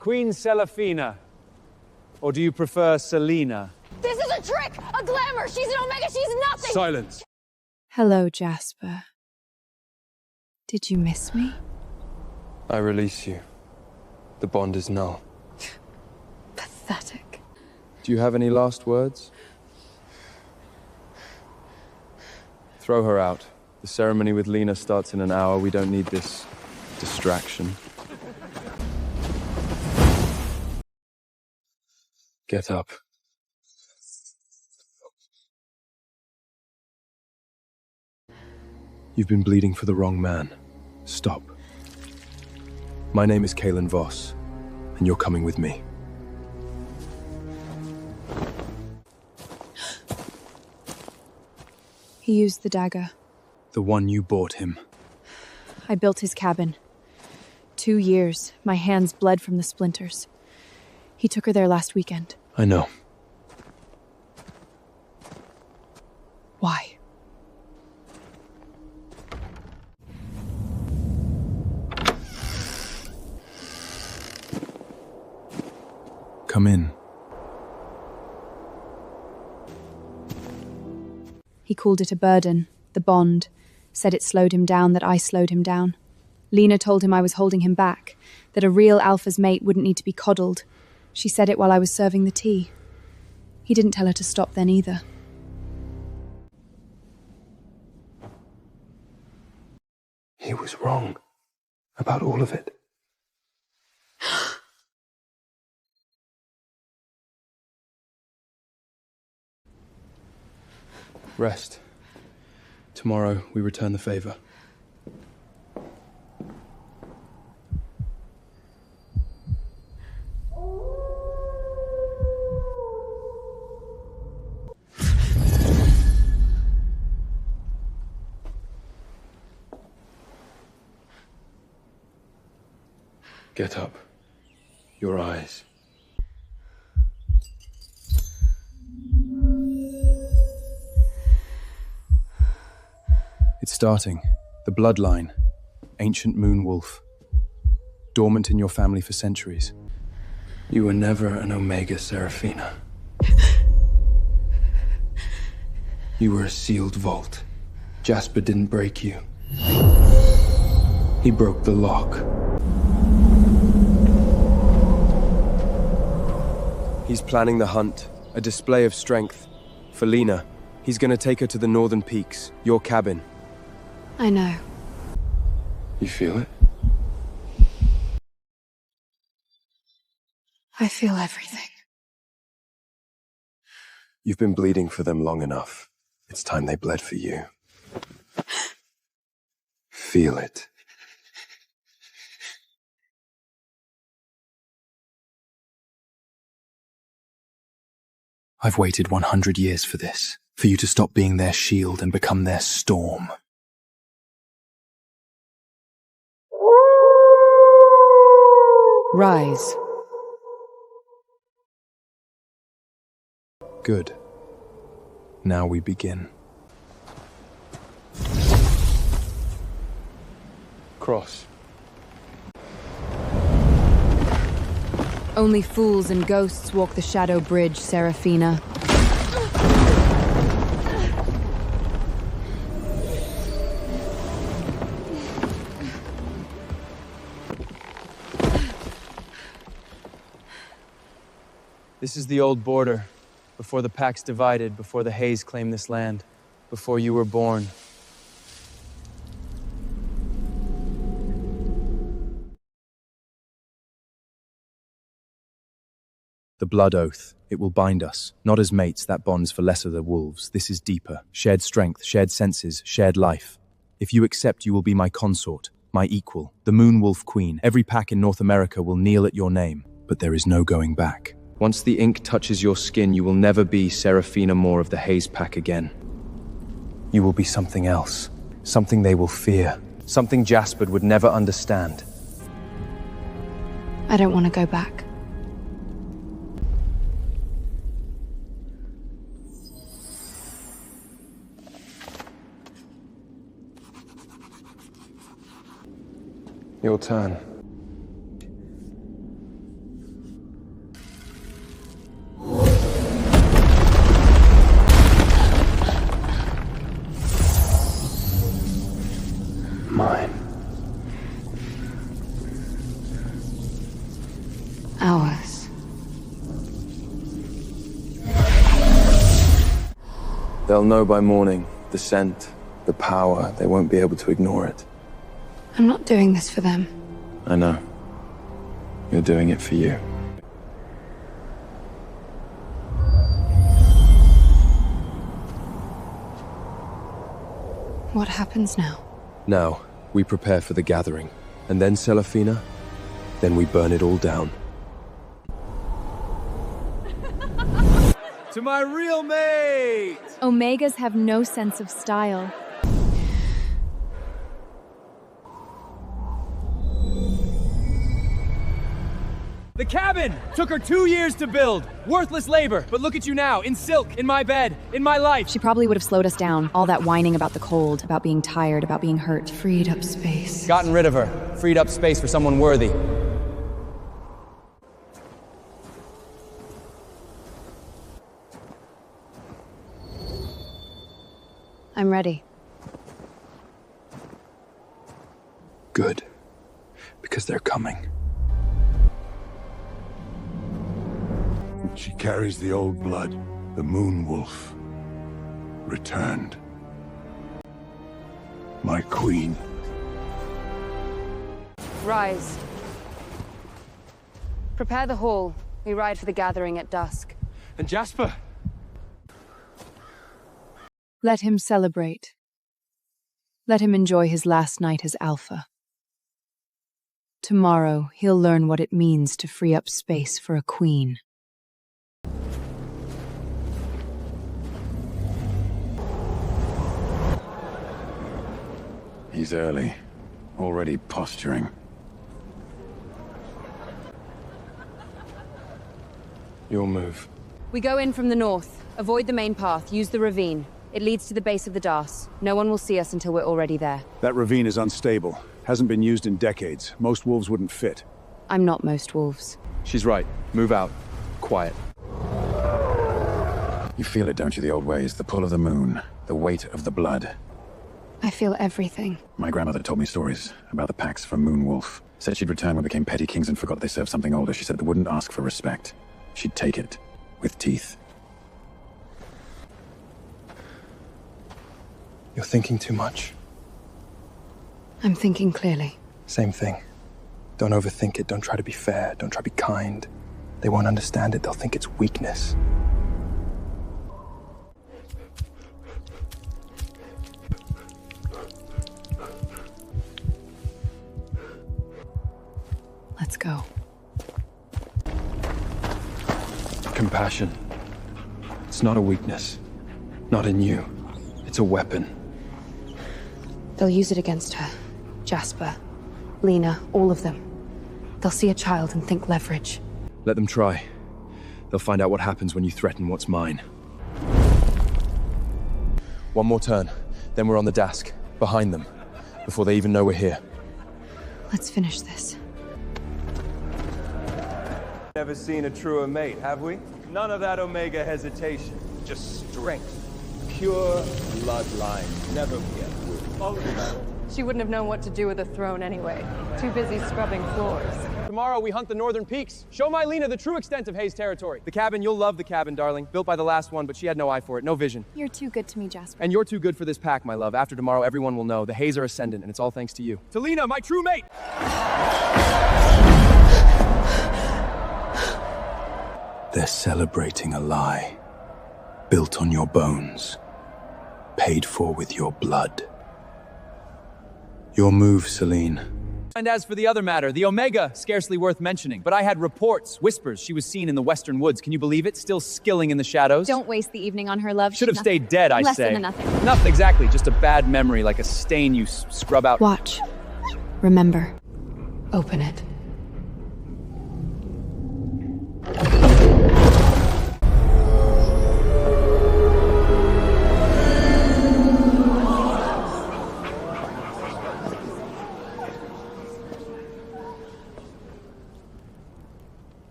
Queen Seraphina. Or do you prefer Selena? This is a trick! A glamour! She's an Omega! She's nothing! Silence! Hello, Jasper. Did you miss me? I release you. The bond is null. Pathetic. Do you have any last words? Throw her out. The ceremony with Lena starts in an hour. We don't need this distraction. Get up. You've been bleeding for the wrong man. Stop. My name is Kaelen Voss, and you're coming with me. He used the dagger. The one you bought him. I built his cabin. 2 years. My hands bled from the splinters. He took her there last weekend. I know. Why? Come in. He called it a burden, the bond. Said it slowed him down, that I slowed him down. Lena told him I was holding him back, that a real alpha's mate wouldn't need to be coddled. She said it while I was serving the tea. He didn't tell her to stop then either. He was wrong about all of it. Rest. Tomorrow we return the favor. Get up. Your eyes. It's starting. The bloodline. Ancient moon wolf. Dormant in your family for centuries. You were never an Omega, Seraphina. You were a sealed vault. Jasper didn't break you. He broke the lock. He's planning the hunt, a display of strength. For Lena, he's gonna take her to the northern peaks, your cabin. I know. You feel it? I feel everything. You've been bleeding for them long enough. It's time they bled for you. Feel it. I've waited 100 years for this, for you to stop being their shield and become their storm. Rise. Good. Now we begin. Cross. Only fools and ghosts walk the shadow bridge, Seraphina. This is the old border. Before the packs divided, before the Haze claimed this land, before you were born. The blood oath. It will bind us. Not as mates, that bonds for lesser the wolves. This is deeper. Shared strength, shared senses, shared life. If you accept, you will be my consort, my equal, the Moon Wolf Queen. Every pack in North America will kneel at your name, but there is no going back. Once the ink touches your skin, you will never be Seraphina Moore of the Haze Pack again. You will be something else. Something they will fear. Something Jasper would never understand. I don't want to go back. Your turn. Ours. They'll know by morning. The scent, the power, they won't be able to ignore it. I'm not doing this for them. I know. You're doing it for you. What happens now? Now, we prepare for the gathering. And then, Seraphina, then we burn it all down. To my real mate! Omegas have no sense of style. The cabin! Took her 2 years to build. Worthless labor. But look at you now, in silk, in my bed, in my life. She probably would have slowed us down. All that whining about the cold, about being tired, about being hurt. Freed up space. Gotten rid of her. Freed up space for someone worthy. I'm ready. Good. Because they're coming. She carries the old blood. The moon wolf. Returned. My queen. Rise. Prepare the hall. We ride for the gathering at dusk. And Jasper? Let him celebrate. Let him enjoy his last night as Alpha. Tomorrow, he'll learn what it means to free up space for a queen. He's early. Already posturing. Your move. We go in from the north. Avoid the main path. Use the ravine. It leads to the base of the Darse. No one will see us until we're already there. That ravine is unstable. Hasn't been used in decades. Most wolves wouldn't fit. I'm not most wolves. She's right. Move out. Quiet. You feel it, don't you, the old ways? The pull of the moon. The weight of the blood. I feel everything. My grandmother told me stories about the packs from Moon Wolf. Said she'd return when we became petty kings and forgot they served something older. She said they wouldn't ask for respect. She'd take it. With teeth. You're thinking too much. I'm thinking clearly. Same thing. Don't overthink it. Don't try to be fair. Don't try to be kind. They won't understand it. They'll think it's weakness. Let's go. Compassion. It's not a weakness. Not in you. It's a weapon. They'll use it against her. Jasper, Lena, all of them. They'll see a child and think leverage. Let them try. They'll find out what happens when you threaten what's mine. One more turn, then we're on the Dask, behind them, before they even know we're here. Let's finish this. Never seen a truer mate, have we? None of that Omega hesitation. Just strength. Pure bloodline. Never get weary. She wouldn't have known what to do with a throne anyway. Too busy scrubbing floors. Tomorrow we hunt the northern peaks. Show my Lena the true extent of Hayes territory. The cabin, you'll love the cabin, darling. Built by the last one, but she had no eye for it, no vision. You're too good to me, Jasper. And you're too good for this pack, my love. After tomorrow, everyone will know. The Hayes are ascendant, and it's all thanks to you. To Lena, my true mate! They're celebrating a lie. Built on your bones. Paid for with your blood. Your move, Celine. And as for the other matter, the Omega, scarcely worth mentioning. But I had reports, whispers, she was seen in the western woods. Can you believe it? Still skilling in the shadows. Don't waste the evening on her, love. Should have stayed dead, I Less say. than a nothing. Nothing, exactly. Just a bad memory, like a stain you scrub out. Watch. Remember. Open it.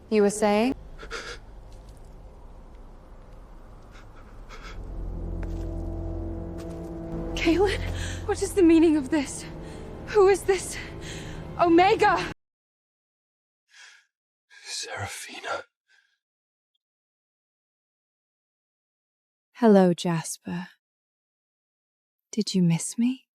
You were saying? Kaelen, what is the meaning of this? Who is this? Omega! Seraphina. Hello, Jasper. Did you miss me?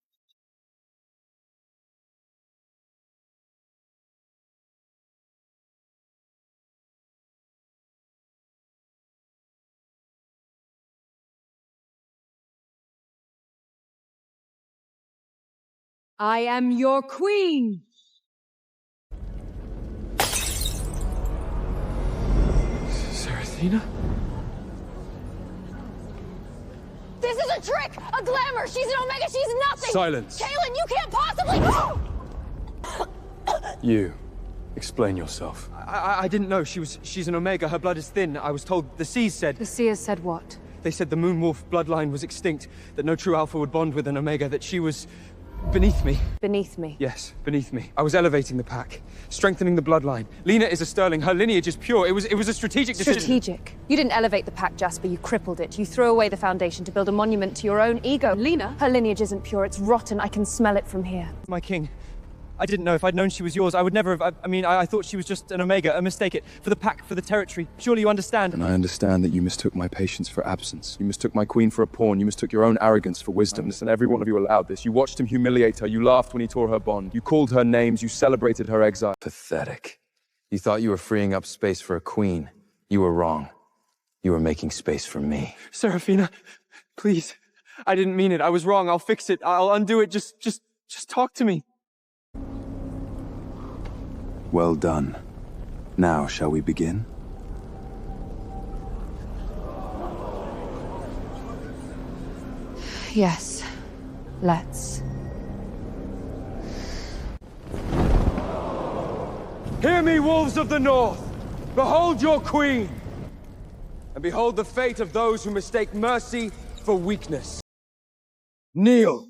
I am your queen! Seraphina? This is a trick! A glamour! She's an Omega! She's nothing! Silence! Kaelen, you can't possibly... You. Explain yourself. I didn't know. She's an Omega. Her blood is thin. I was told the Seas said... The Seers said what? They said the Moonwolf bloodline was extinct, that no true Alpha would bond with an Omega, that she was... beneath me. Beneath me? Yes, beneath me. I was elevating the pack, strengthening the bloodline. Lena is a Sterling. Her lineage is pure. It was a strategic decision. Strategic? You didn't elevate the pack, Jasper. You crippled it. You threw away the foundation to build a monument to your own ego. Lena? Her lineage isn't pure. It's rotten. I can smell it from here. My king. I didn't know. If I'd known she was yours, I would never have... I thought she was just an Omega, a mistake. For the pack, for the territory. Surely you understand. And I understand that you mistook my patience for absence. You mistook my queen for a pawn. You mistook your own arrogance for wisdom. Listen, every one of you allowed this. You watched him humiliate her. You laughed when he tore her bond. You called her names. You celebrated her exile. Pathetic. You thought you were freeing up space for a queen. You were wrong. You were making space for me. Seraphina, please. I didn't mean it. I was wrong. I'll fix it. I'll undo it. Just talk to me. Well done. Now, shall we begin? Yes. Let's. Hear me, wolves of the north! Behold your queen! And behold the fate of those who mistake mercy for weakness. Kneel!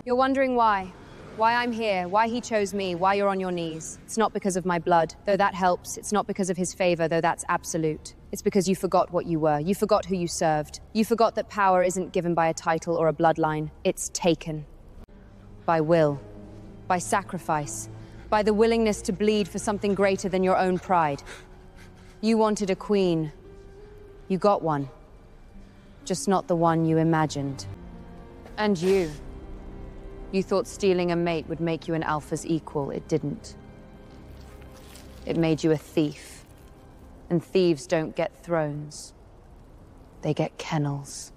You're wondering why. Why I'm here, why he chose me, why you're on your knees. It's not because of my blood, though that helps. It's not because of his favor, though that's absolute. It's because you forgot what you were. You forgot who you served. You forgot that power isn't given by a title or a bloodline. It's taken. By will. By sacrifice. By the willingness to bleed for something greater than your own pride. You wanted a queen. You got one. Just not the one you imagined. And you. You thought stealing a mate would make you an Alpha's equal. It didn't. It made you a thief. And thieves don't get thrones. They get kennels.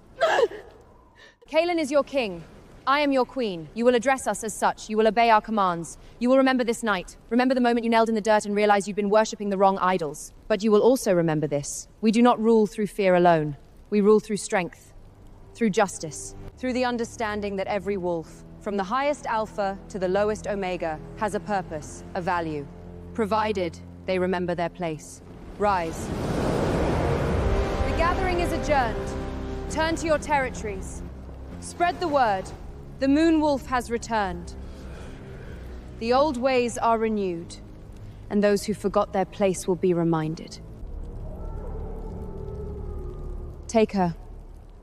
Kaelen is your king. I am your queen. You will address us as such. You will obey our commands. You will remember this night. Remember the moment you knelt in the dirt and realized you'd been worshipping the wrong idols. But you will also remember this. We do not rule through fear alone. We rule through strength. Through justice. Through the understanding that every wolf, from the highest Alpha to the lowest Omega, has a purpose, a value, provided they remember their place. Rise. The gathering is adjourned. Turn to your territories. Spread the word. The Moonwolf has returned. The old ways are renewed, and those who forgot their place will be reminded. Take her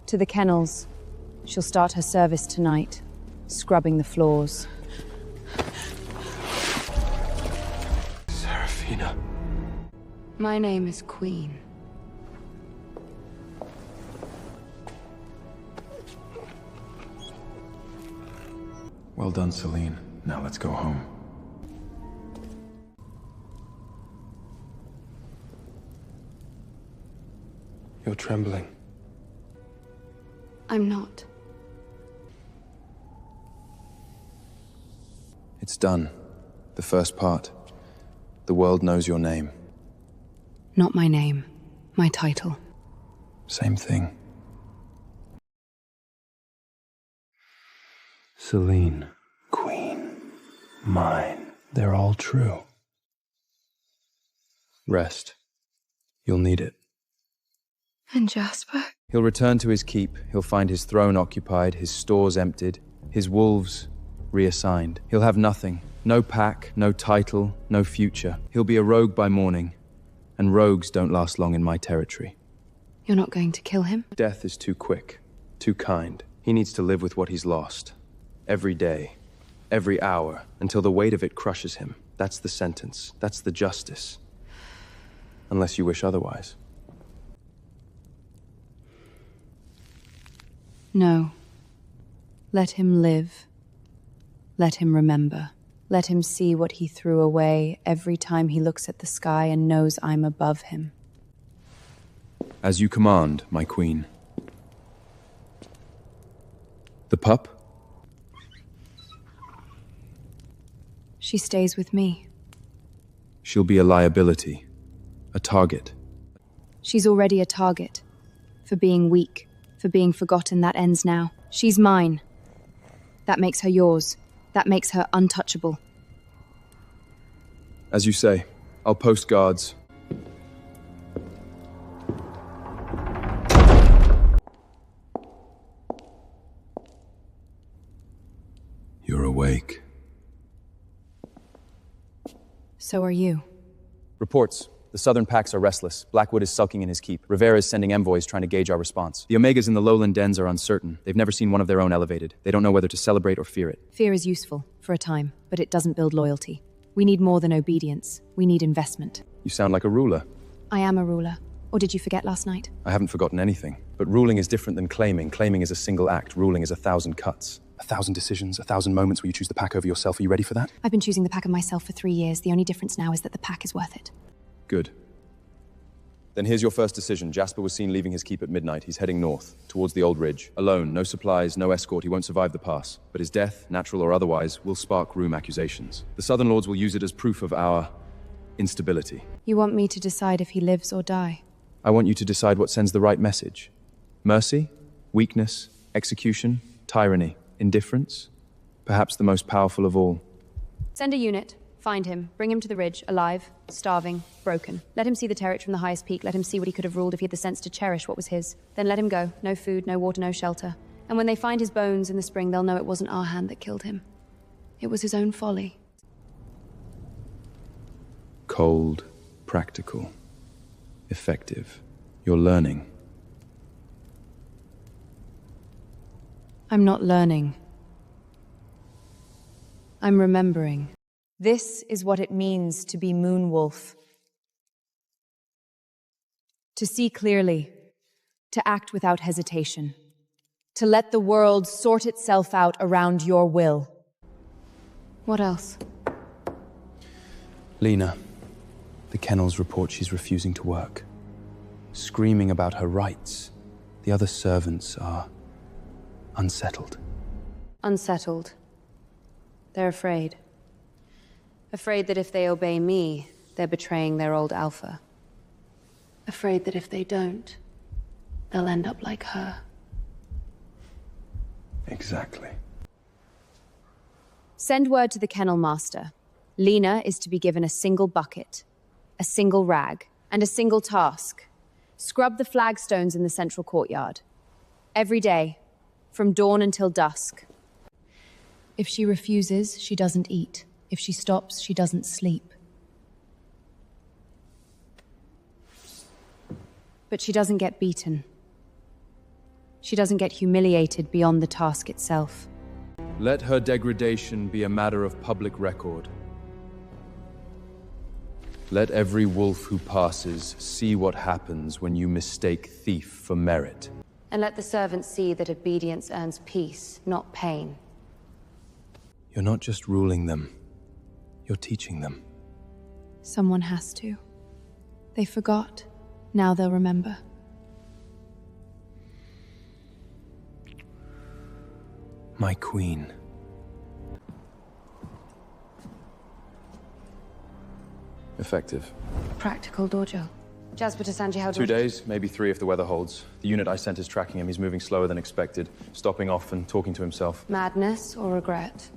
to the kennels. She'll start her service tonight. Scrubbing the floors. Seraphina. My name is Queen. Well done, Celine. Now let's go home. You're trembling. I'm not. It's done. The first part. The world knows your name. Not my name. My title. Same thing. Celine. Queen. Mine. They're all true. Rest. You'll need it. And Jasper? He'll return to his keep. He'll find his throne occupied, his stores emptied, his wolves reassigned. He'll have nothing. No pack, no title, no future. He'll be a rogue by morning. And rogues don't last long in my territory. You're not going to kill him? Death is too quick, too kind. He needs to live with what he's lost. Every day, every hour, until the weight of it crushes him. That's the sentence. That's the justice. Unless you wish otherwise. No. Let him live. Let him remember. Let him see what he threw away every time he looks at the sky and knows I'm above him. As you command, my queen. The pup? She stays with me. She'll be a liability. A target. She's already a target. For being weak. For being forgotten. That ends now. She's mine. That makes her yours. That makes her untouchable. As you say, I'll post guards. You're awake. So are you. Reports. The southern packs are restless. Blackwood is sulking in his keep. Rivera is sending envoys trying to gauge our response. The Omegas in the lowland dens are uncertain. They've never seen one of their own elevated. They don't know whether to celebrate or fear it. Fear is useful, for a time, but it doesn't build loyalty. We need more than obedience. We need investment. You sound like a ruler. I am a ruler. Or did you forget last night? I haven't forgotten anything. But ruling is different than claiming. Claiming is a single act. Ruling is 1,000 cuts. 1,000 decisions, 1,000 moments where you choose the pack over yourself. Are you ready for that? I've been choosing the pack of myself for 3 years. The only difference now is that the pack is worth it. Good. Then here's your first decision. Jasper was seen leaving his keep at midnight. He's heading north, towards the old ridge. Alone, no supplies, no escort. He won't survive the pass. But his death, natural or otherwise, will spark room accusations. The Southern Lords will use it as proof of our instability. You want me to decide if he lives or die? I want you to decide what sends the right message. Mercy, weakness, execution, tyranny, indifference. Perhaps the most powerful of all. Send a unit. Find him. Bring him to the ridge, alive, starving, broken. Let him see the territory from the highest peak. Let him see what he could have ruled if he had the sense to cherish what was his. Then let him go. No food, no water, no shelter. And when they find his bones in the spring, they'll know it wasn't our hand that killed him. It was his own folly. Cold, practical, effective. You're learning. I'm not learning. I'm remembering. This is what it means to be Moonwolf. To see clearly, to act without hesitation, to let the world sort itself out around your will. What else? Lena, the kennels report she's refusing to work, screaming about her rights. The other servants are unsettled. Unsettled. They're afraid. Afraid that if they obey me, they're betraying their old alpha. Afraid that if they don't, they'll end up like her. Exactly. Send word to the kennel master. Lena is to be given a single bucket, a single rag, and a single task. Scrub the flagstones in the central courtyard. Every day, from dawn until dusk. If she refuses, she doesn't eat. If she stops, she doesn't sleep. But she doesn't get beaten. She doesn't get humiliated beyond the task itself. Let her degradation be a matter of public record. Let every wolf who passes see what happens when you mistake thief for merit. And let the servants see that obedience earns peace, not pain. You're not just ruling them. You're teaching them. Someone has to. They forgot. Now they'll remember. My queen. Effective. Practical, Dojo. Jasper to Sanji, how 2 days, maybe 3 if the weather holds. The unit I sent is tracking him. He's moving slower than expected, stopping off and talking to himself. Madness or regret?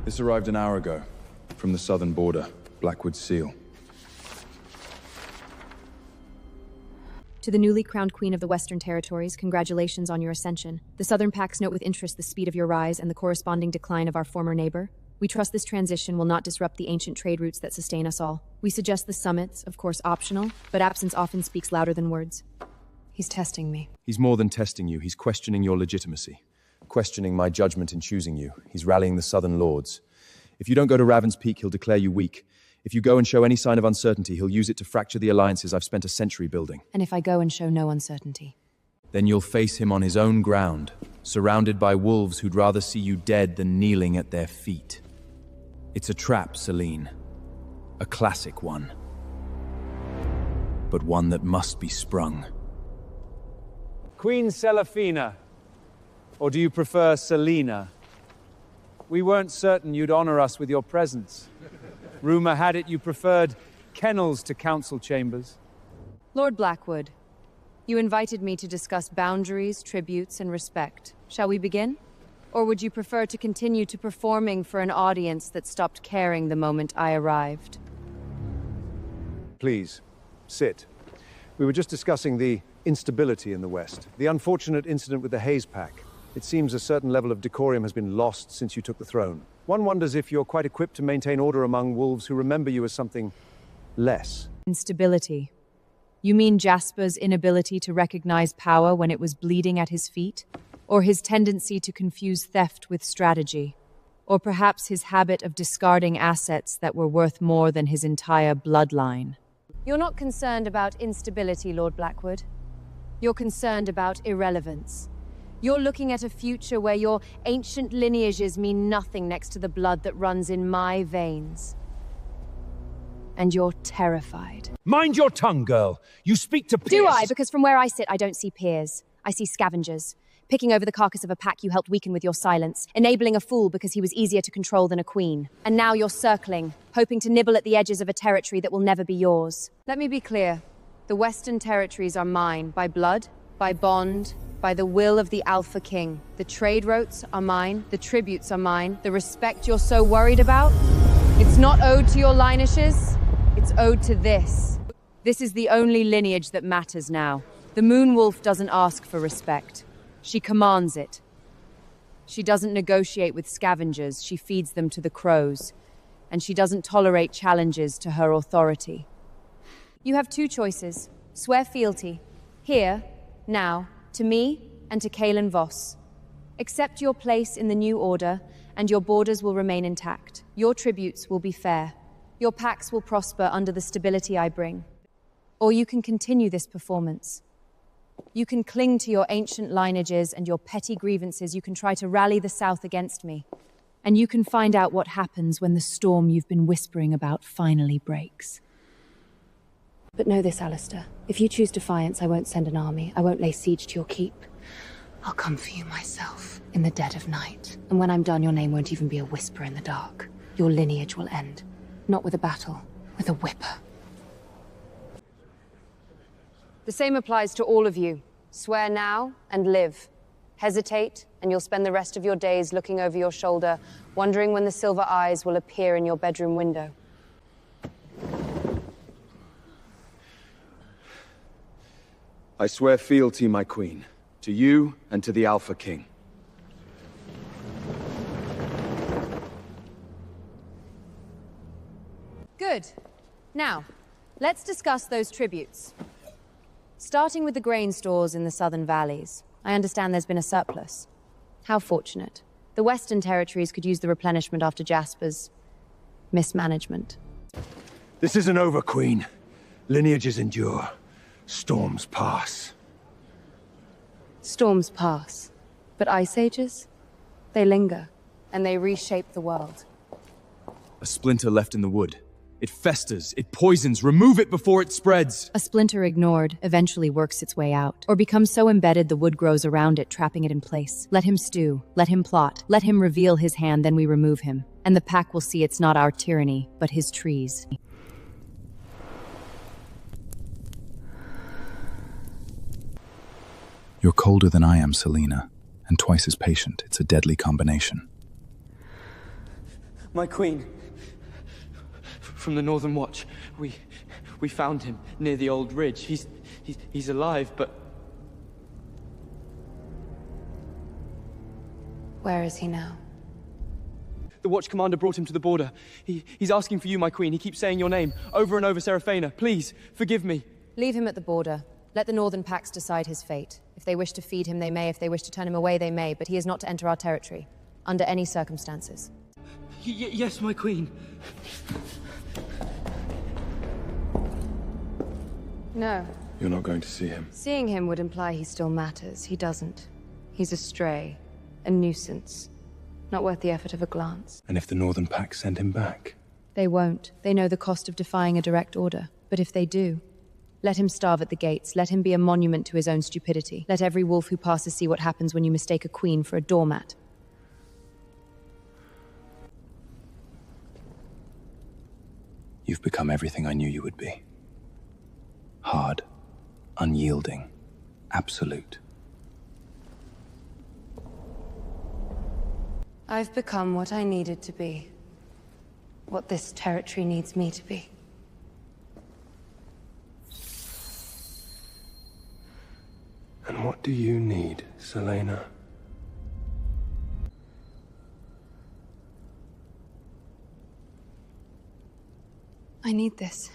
This arrived an hour ago, from the southern border, Blackwood Seal. To the newly crowned Queen of the Western Territories, congratulations on your ascension. The Southern Pacts note with interest the speed of your rise and the corresponding decline of our former neighbor. We trust this transition will not disrupt the ancient trade routes that sustain us all. We suggest the summits, of course optional, but absence often speaks louder than words. He's testing me. He's more than testing you, he's questioning your legitimacy. questioning my judgment in choosing you. He's rallying the Southern Lords. If you don't go to Raven's Peak, he'll declare you weak. If you go and show any sign of uncertainty, he'll use it to fracture the alliances I've spent a century building. And if I go and show no uncertainty? Then you'll face him on his own ground, surrounded by wolves who'd rather see you dead than kneeling at their feet. It's a trap, Selene. A classic one. But one that must be sprung. Queen Seraphina. Or do you prefer Selena? We weren't certain you'd honor us with your presence. Rumor had it you preferred kennels to council chambers. Lord Blackwood, you invited me to discuss boundaries, tributes, and respect. Shall we begin? Or would you prefer to continue to performing for an audience that stopped caring the moment I arrived? Please, sit. We were just discussing the instability in the West. The unfortunate incident with the Haze Pack. It seems a certain level of decorum has been lost since you took the throne. One wonders if you're quite equipped to maintain order among wolves who remember you as something less. Instability. You mean Jasper's inability to recognize power when it was bleeding at his feet? Or his tendency to confuse theft with strategy? Or perhaps his habit of discarding assets that were worth more than his entire bloodline? You're not concerned about instability, Lord Blackwood. You're concerned about irrelevance. You're looking at a future where your ancient lineages mean nothing next to the blood that runs in my veins. And you're terrified. Mind your tongue, girl. You speak to peers. Do I? Because from where I sit, I don't see peers. I see scavengers. Picking over the carcass of a pack you helped weaken with your silence. Enabling a fool because he was easier to control than a queen. And now you're circling, hoping to nibble at the edges of a territory that will never be yours. Let me be clear. The Western territories are mine, by blood, by bond, by the will of the Alpha King. The trade routes are mine, the tributes are mine, the respect you're so worried about, it's not owed to your lineages, it's owed to this. This is the only lineage that matters now. The Moon Wolf doesn't ask for respect. She commands it. She doesn't negotiate with scavengers, she feeds them to the crows. And she doesn't tolerate challenges to her authority. You have two choices. Swear fealty. Here, now, to me and to Kaelen Voss. Accept your place in the new order, and your borders will remain intact. Your tributes will be fair. Your packs will prosper under the stability I bring. Or you can continue this performance. You can cling to your ancient lineages and your petty grievances. You can try to rally the South against me. And you can find out what happens when the storm you've been whispering about finally breaks. But know this, Alistair. If you choose defiance, I won't send an army. I won't lay siege to your keep. I'll come for you myself, in the dead of night. And when I'm done, your name won't even be a whisper in the dark. Your lineage will end. Not with a battle, with a whipper. The same applies to all of you. Swear now and live. Hesitate, and you'll spend the rest of your days looking over your shoulder, wondering when the silver eyes will appear in your bedroom window. I swear fealty, my queen, to you and to the Alpha King. Good. Now, let's discuss those tributes. Starting with the grain stores in the southern valleys. I understand there's been a surplus. How fortunate. The Western territories could use the replenishment after Jasper's mismanagement. This isn't over, Queen. Lineages endure. Storms pass. Storms pass. But ice ages? They linger. And they reshape the world. A splinter left in the wood. It festers, it poisons, remove it before it spreads! A splinter ignored eventually works its way out, or becomes so embedded the wood grows around it, trapping it in place. Let him stew, let him plot, let him reveal his hand, then we remove him. And the pack will see it's not our tyranny, but his trees. You're colder than I am, Selena, and twice as patient. It's a deadly combination. My queen. From the Northern Watch. We found him near the old ridge. He's alive, but... Where is he now? The Watch Commander brought him to the border. He's asking for you, my queen. He keeps saying your name over and over, Seraphina. Please, forgive me. Leave him at the border. Let the Northern Pacts decide his fate. If they wish to feed him, they may. If they wish to turn him away, they may. But he is not to enter our territory, under any circumstances. Yes, my queen. No. You're not going to see him. Seeing him would imply he still matters. He doesn't. He's a stray. A nuisance. Not worth the effort of a glance. And if the Northern Pack send him back? They won't. They know the cost of defying a direct order. But if they do, let him starve at the gates. Let him be a monument to his own stupidity. Let every wolf who passes see what happens when you mistake a queen for a doormat. You've become everything I knew you would be. Hard, unyielding, absolute. I've become what I needed to be. What this territory needs me to be. And what do you need, Selena? I need this.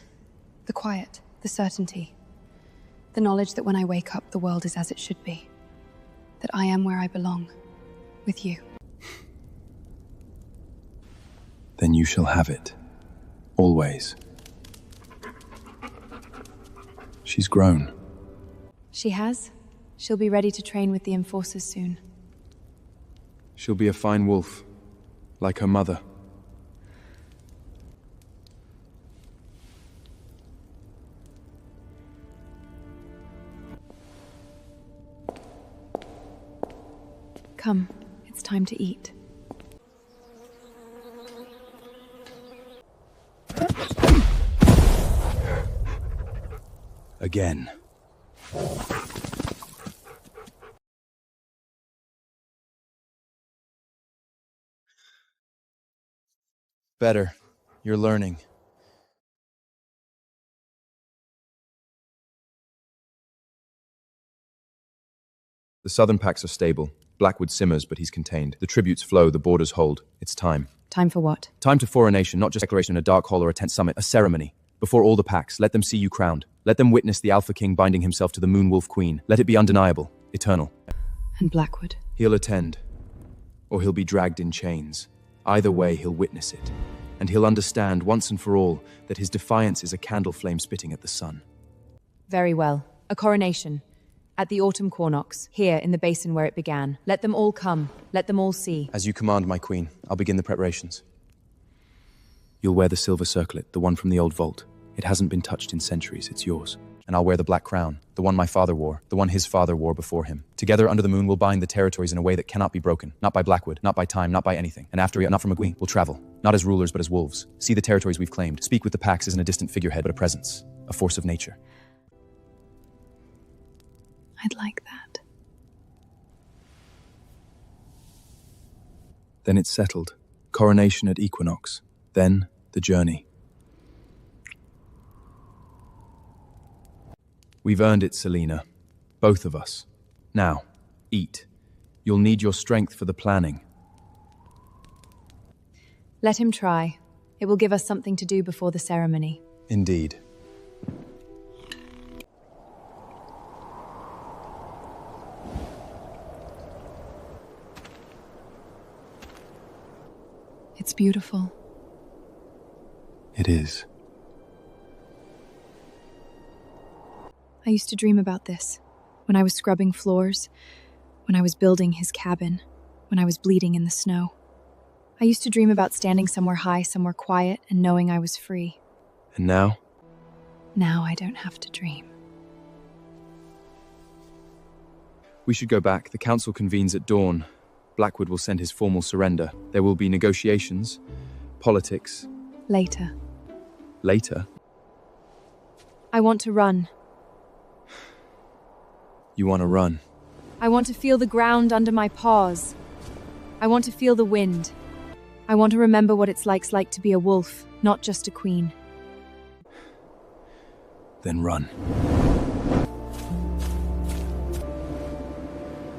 The quiet, the certainty. The knowledge that when I wake up, the world is as it should be. That I am where I belong. With you. Then you shall have it. Always. She's grown. She has. She'll be ready to train with the enforcers soon. She'll be a fine wolf, like her mother. Come, it's time to eat. Again. Better. You're learning. The southern packs are stable. Blackwood simmers, but he's contained. The tributes flow, the borders hold. It's time. Time for what? Time to forenation, not just declaration in a dark hall or a tent summit, a ceremony. Before all the packs, let them see you crowned. Let them witness the Alpha King binding himself to the Moon Wolf Queen. Let it be undeniable, eternal. And Blackwood? He'll attend, or he'll be dragged in chains. Either way, he'll witness it. And he'll understand once and for all that his defiance is a candle flame spitting at the sun. Very well. A coronation. At the Autumn Cornox, here in the basin where it began. Let them all come. Let them all see. As you command, my queen. I'll begin the preparations. You'll wear the silver circlet, the one from the old vault. It hasn't been touched in centuries, it's yours. And I'll wear the black crown, the one my father wore, the one his father wore before him. Together under the moon, we'll bind the territories in a way that cannot be broken. Not by Blackwood, not by time, not by anything. And after we are not from McGueen, we'll travel. Not as rulers, but as wolves. See the territories we've claimed. Speak with the packs isn't a distant figurehead, but a presence. A force of nature. I'd like that. Then it's settled. Coronation at equinox. Then, the journey. We've earned it, Selena. Both of us. Now, eat. You'll need your strength for the planning. Let him try. It will give us something to do before the ceremony. Indeed. It's beautiful. It is. I used to dream about this. When I was scrubbing floors, when I was building his cabin, when I was bleeding in the snow. I used to dream about standing somewhere high, somewhere quiet, and knowing I was free. And now? Now I don't have to dream. We should go back. The council convenes at dawn. Blackwood will send his formal surrender. There will be negotiations, politics. Later. Later? I want to run. You want to run? I want to feel the ground under my paws. I want to feel the wind. I want to remember what it's like to be a wolf, not just a queen. Then run.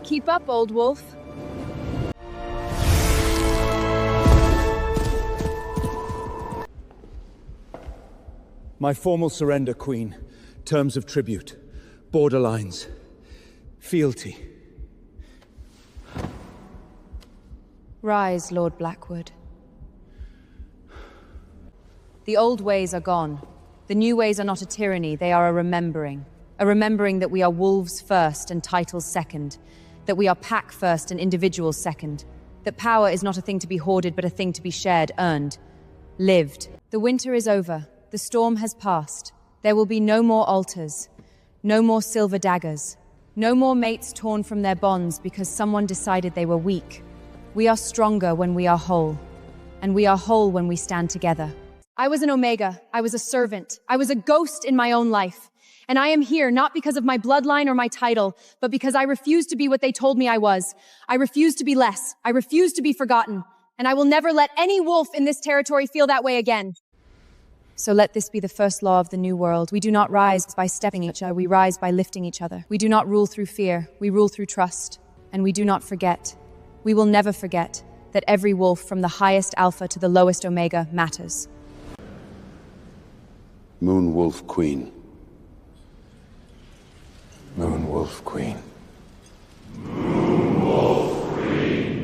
Keep up, old wolf. My formal surrender, Queen. Terms of tribute. borderlines, fealty. Rise, Lord Blackwood. The old ways are gone. The new ways are not a tyranny, they are a remembering. A remembering that we are wolves first and titles second. That we are pack first and individuals second. That power is not a thing to be hoarded, but a thing to be shared, earned, lived. The winter is over. The storm has passed. There will be no more altars. No more silver daggers. No more mates torn from their bonds because someone decided they were weak. We are stronger when we are whole. And we are whole when we stand together. I was an Omega. I was a servant. I was a ghost in my own life. And I am here not because of my bloodline or my title, but because I refuse to be what they told me I was. I refuse to be less. I refuse to be forgotten. And I will never let any wolf in this territory feel that way again. So let this be the first law of the new world. We do not rise by stepping each other. We rise by lifting each other. We do not rule through fear. We rule through trust. And we do not forget. We will never forget that every wolf from the highest alpha to the lowest omega matters. Moon Wolf Queen. Moon Wolf Queen. Moon Wolf Queen.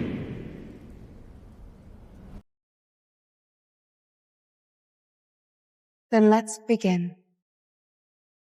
Then let's begin.